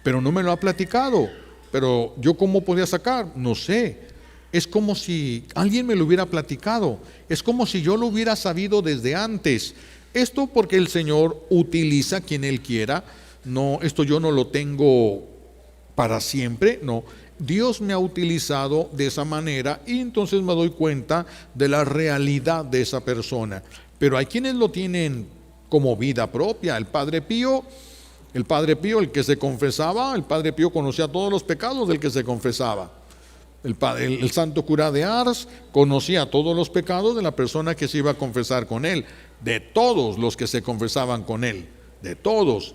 Pero no me lo ha platicado. Pero yo ¿cómo podía sacar? No sé. Es como si alguien me lo hubiera platicado. Es como si yo lo hubiera sabido desde antes. Esto porque el Señor utiliza quien Él quiera. No, esto yo no lo tengo para siempre, no. Dios me ha utilizado de esa manera y entonces me doy cuenta de la realidad de esa persona. Pero hay quienes lo tienen como vida propia. El Padre Pío, el que se confesaba, el Padre Pío conocía todos los pecados del que se confesaba. El santo cura de Ars conocía todos los pecados de la persona que se iba a confesar con él, de todos los que se confesaban con él, de todos.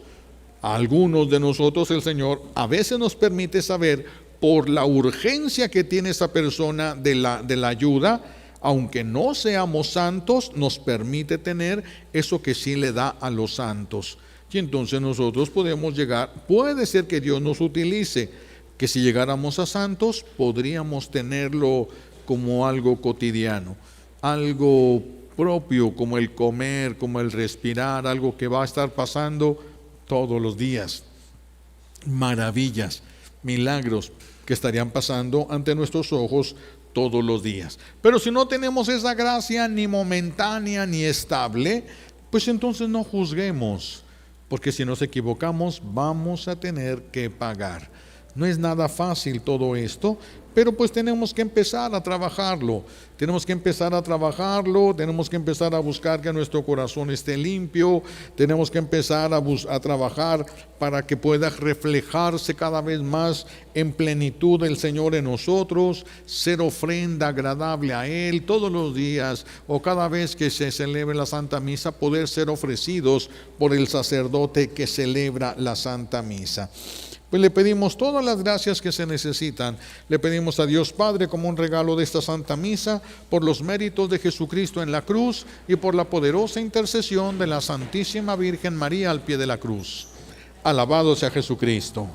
A algunos de nosotros el Señor a veces nos permite saber por la urgencia que tiene esa persona de la ayuda, aunque no seamos santos, nos permite tener eso que sí le da a los santos. Y entonces nosotros podemos llegar, puede ser que Dios nos utilice, que si llegáramos a santos podríamos tenerlo como algo cotidiano, algo propio, como el comer, como el respirar, algo que va a estar pasando todos los días. Maravillas, milagros que estarían pasando ante nuestros ojos todos los días. Pero si no tenemos esa gracia ni momentánea ni estable, pues entonces no juzguemos, porque si nos equivocamos vamos a tener que pagar. No es nada fácil todo esto, pero pues tenemos que empezar a trabajarlo. Tenemos que empezar a buscar que nuestro corazón esté limpio. Tenemos que empezar a trabajar para que pueda reflejarse cada vez más en plenitud el Señor en nosotros, ser ofrenda agradable a Él todos los días o cada vez que se celebre la Santa Misa, poder ser ofrecidos por el sacerdote que celebra la Santa Misa. Pues le pedimos todas las gracias que se necesitan. Le pedimos a Dios Padre como un regalo de esta Santa Misa, por los méritos de Jesucristo en la cruz y por la poderosa intercesión de la Santísima Virgen María al pie de la cruz. Alabado sea Jesucristo.